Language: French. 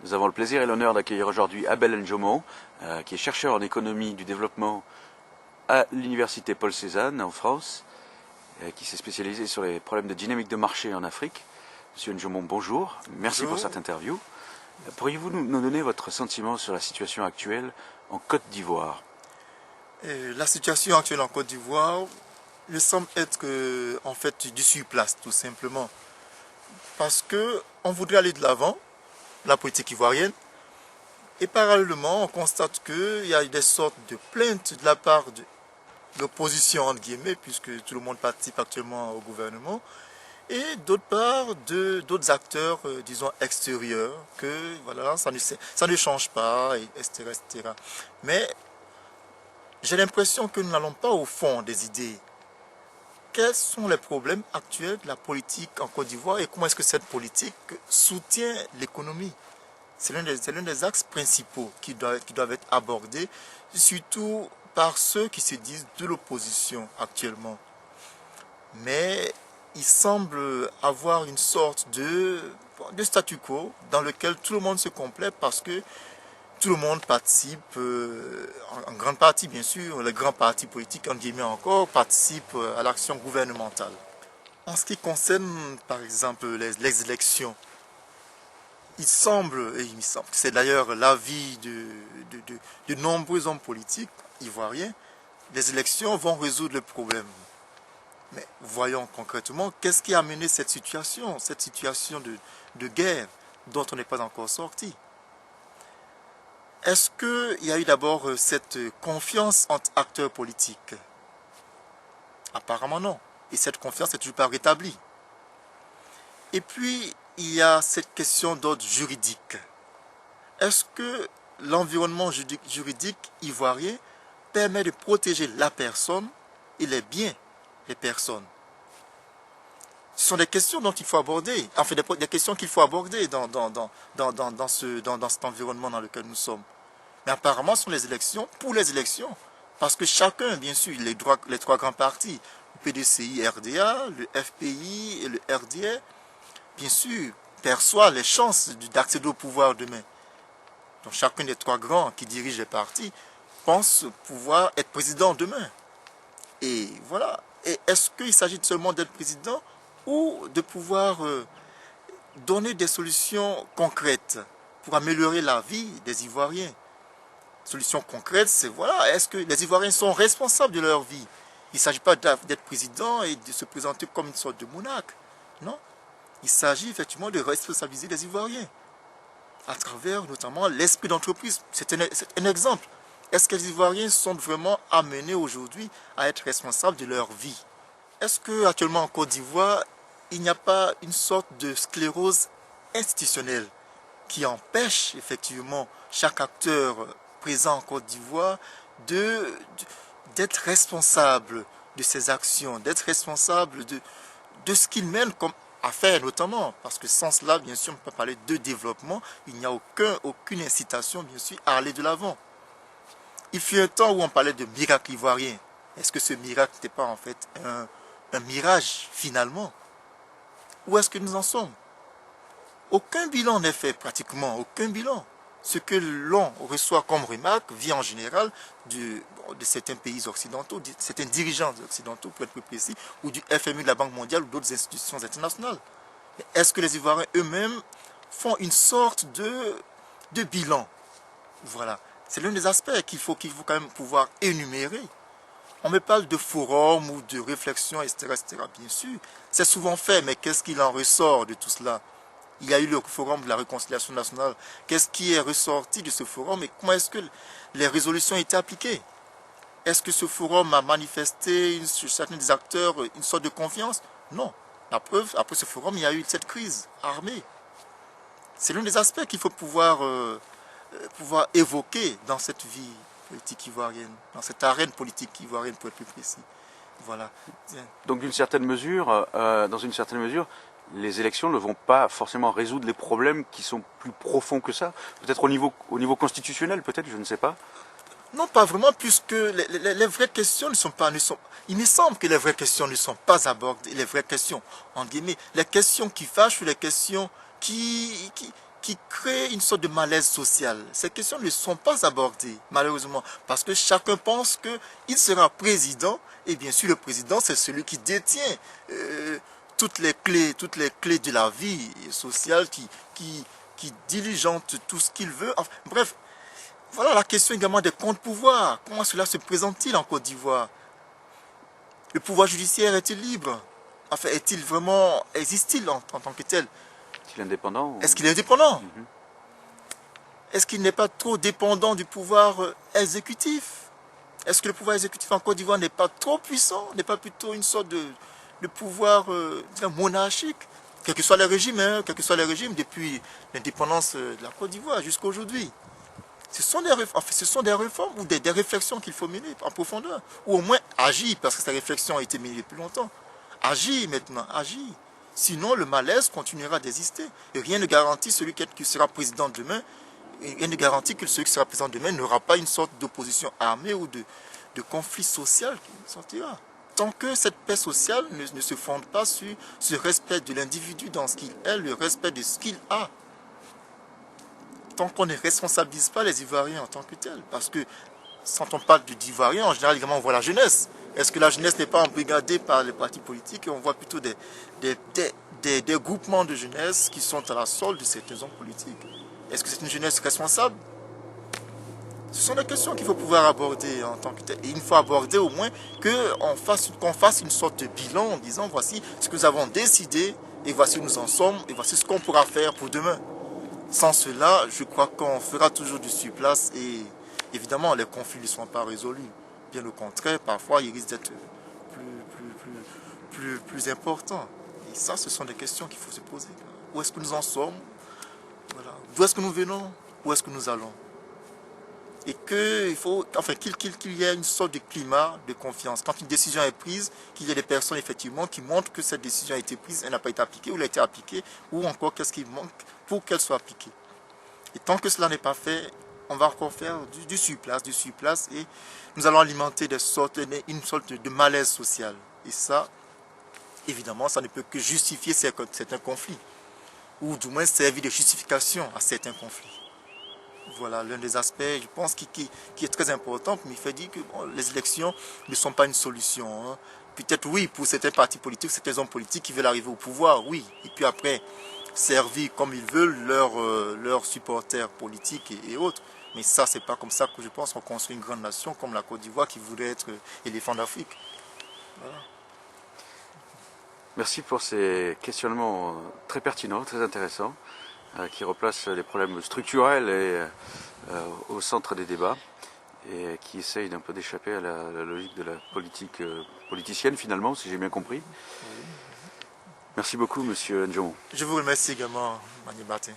Nous avons le plaisir et l'honneur d'accueillir aujourd'hui Abel Njomo, qui est chercheur en économie du développement à l'université Paul Cézanne en France, qui s'est spécialisé sur les problèmes de dynamique de marché en Afrique. Monsieur Njomo, bonjour. Merci Bonjour. pour cette interview. Pourriez-vous nous donner votre sentiment sur la situation actuelle en Côte d'Ivoire? La situation actuelle en Côte d'Ivoire me semble être en fait du surplace, tout simplement. Parce que on voudrait aller de l'avant, la politique ivoirienne, et parallèlement, on constate qu'il y a des sortes de plaintes de la part de l'opposition, entre guillemets, puisque tout le monde participe actuellement au gouvernement, et d'autre part, d'autres acteurs, disons, extérieurs, que voilà, ça ne change pas, etc., etc. Mais j'ai l'impression que nous n'allons pas au fond des idées. Quels sont les problèmes actuels de la politique en Côte d'Ivoire et comment est-ce que cette politique soutient l'économie? C'est l'un des axes principaux qui doivent être abordés, surtout par ceux qui se disent de l'opposition actuellement. Mais il semble avoir une sorte de statu quo dans lequel tout le monde se complaît parce que tout le monde participe, en grande partie bien sûr, les grands partis politiques, en guillemets encore, participent à l'action gouvernementale. En ce qui concerne par exemple les élections, il semble que c'est d'ailleurs l'avis de nombreux hommes politiques ivoiriens, les élections vont résoudre le problème. Mais voyons concrètement, qu'est-ce qui a amené cette situation de guerre dont on n'est pas encore sorti? Est-ce qu'il y a eu d'abord cette confiance entre acteurs politiques? Apparemment non. Et cette confiance n'est toujours pas rétablie. Et puis, il y a cette question d'ordre juridique. Est-ce que l'environnement juridique ivoirien permet de protéger la personne et les biens des personnes? Ce sont des questions dont il faut aborder, enfin des questions qu'il faut aborder dans cet environnement dans lequel nous sommes. Mais apparemment, ce sont les élections pour les élections. Parce que chacun, bien sûr, les trois grands partis, le PDCI, RDA, le FPI et le RDA, bien sûr, perçoit les chances d'accéder au pouvoir demain. Donc chacun des trois grands qui dirigent les partis pense pouvoir être président demain. Et voilà. Et est-ce qu'il s'agit seulement d'être président ou de pouvoir donner des solutions concrètes pour améliorer la vie des Ivoiriens? Solution concrète, c'est voilà, est-ce que les Ivoiriens sont responsables de leur vie? Il ne s'agit pas d'être président et de se présenter comme une sorte de monarque. Non. Il s'agit effectivement de responsabiliser les Ivoiriens à travers notamment l'esprit d'entreprise. C'est un exemple. Est-ce que les Ivoiriens sont vraiment amenés aujourd'hui à être responsables de leur vie? Est-ce qu'actuellement en Côte d'Ivoire, il n'y a pas une sorte de sclérose institutionnelle qui empêche effectivement chaque acteur présent en Côte d'Ivoire d'être responsable de ses actions, d'être responsable de ce qu'il mène comme affaire notamment, parce que sans cela, bien sûr, on ne peut pas parler de développement, il n'y a aucune incitation, bien sûr, à aller de l'avant. Il fut un temps où on parlait de miracle ivoirien. Est-ce que ce miracle n'était pas en fait un mirage finalement? Où est-ce que nous en sommes? Aucun bilan n'est fait, pratiquement, aucun bilan. Ce que l'on reçoit comme remarque vient en général de certains pays occidentaux, de certains dirigeants occidentaux, pour être plus précis, ou du FMI, de la Banque mondiale, ou d'autres institutions internationales. Est-ce que les Ivoiriens eux-mêmes font une sorte de bilan? Voilà. C'est l'un des aspects qu'il faut quand même pouvoir énumérer. On me parle de forum ou de réflexion, etc., etc. Bien sûr, c'est souvent fait, mais qu'est-ce qu'il en ressort de tout cela? Il y a eu le forum de la réconciliation nationale. Qu'est-ce qui est ressorti de ce forum et comment est-ce que les résolutions ont été appliquées? Est-ce que ce forum a manifesté sur certains des acteurs une sorte de confiance? Non. La preuve, après ce forum, il y a eu cette crise armée. C'est l'un des aspects qu'il faut pouvoir évoquer dans cette vie politique ivoirienne, dans cette arène politique ivoirienne pour être plus précis. Voilà. Donc dans une certaine mesure, les élections ne vont pas forcément résoudre les problèmes qui sont plus profonds que ça. Peut-être au niveau constitutionnel, peut-être, je ne sais pas. Non, pas vraiment, puisque les vraies questions il me semble que les vraies questions ne sont pas abordées. Les vraies questions, en guillemets, les questions qui fâchent ou les questions qui qui crée une sorte de malaise social. Ces questions ne sont pas abordées, malheureusement, parce que chacun pense qu'il sera président, et bien sûr le président c'est celui qui détient toutes les clés de la vie sociale, qui diligente tout ce qu'il veut. Enfin, bref, voilà la question également des contre-pouvoirs. Comment cela se présente-t-il en Côte d'Ivoire? Le pouvoir judiciaire est-il libre? Enfin, est-il vraiment, existe-t-il en tant que tel? Est-il indépendant? Est-ce qu'il est indépendant? Est-ce qu'il n'est pas trop dépendant du pouvoir exécutif? Est-ce que le pouvoir exécutif en Côte d'Ivoire n'est pas trop puissant? N'est pas plutôt une sorte de pouvoir monarchique? Quel que soit le régime, quel que soit le régime depuis l'indépendance de la Côte d'Ivoire jusqu'à aujourd'hui. Ce sont des réformes ou des réflexions qu'il faut mener en profondeur. Ou au moins agir, parce que ces réflexions ont été menées depuis longtemps. Agir maintenant, agir. Sinon, le malaise continuera d'exister. Et rien ne garantit celui qui sera président demain, rien ne garantit que celui qui sera président demain n'aura pas une sorte d'opposition armée ou de conflit social qui sortira. Tant que cette paix sociale ne se fonde pas sur ce respect de l'individu dans ce qu'il est, le respect de ce qu'il a. Tant qu'on ne responsabilise pas les Ivoiriens en tant que tels. Parce que quand on parle d'Ivoiriens, en général, également, on voit la jeunesse. Est-ce que la jeunesse n'est pas embrigadée par les partis politiques? Et on voit plutôt des groupements de jeunesse qui sont à la solde de certains hommes politiques. Est-ce que c'est une jeunesse responsable? Ce sont des questions qu'il faut pouvoir aborder en tant que tel. Et il faut aborder au moins qu'on fasse une sorte de bilan en disant voici ce que nous avons décidé et voici où nous en sommes et voici ce qu'on pourra faire pour demain. Sans cela, je crois qu'on fera toujours du surplace et évidemment les conflits ne seront pas résolus. Bien au contraire, parfois ils risquent d'être plus importants. Et ça, ce sont des questions qu'il faut se poser. Où est-ce que nous en sommes? Voilà. D'où est-ce que nous venons? Où est-ce que nous allons? Et qu'il y ait une sorte de climat de confiance. Quand une décision est prise, qu'il y ait des personnes effectivement qui montrent que cette décision a été prise, elle n'a pas été appliquée, ou elle a été appliquée, ou encore qu'est-ce qui manque pour qu'elle soit appliquée. Et tant que cela n'est pas fait, on va encore faire du surplace, et nous allons alimenter une sorte de malaise social. Et ça, évidemment, ça ne peut que justifier certains conflits, ou du moins servir de justification à certains conflits. Voilà l'un des aspects, je pense, qui est très important, mais il fait dire que les élections ne sont pas une solution. Hein. Peut-être oui, pour certains partis politiques, certains hommes politiques qui veulent arriver au pouvoir, oui. Et puis après, servir comme ils veulent leurs supporters politiques et autres. Mais ça, c'est pas comme ça que je pense qu'on construit une grande nation comme la Côte d'Ivoire qui voudrait être éléphant d'Afrique. Voilà. Merci pour ces questionnements très pertinents, très intéressants, qui replacent les problèmes structurels au centre des débats et qui essayent d'un peu d'échapper à la logique de la politique politicienne finalement, si j'ai bien compris. Merci beaucoup, Monsieur Ndjomo. Je vous remercie également, Mani Batin.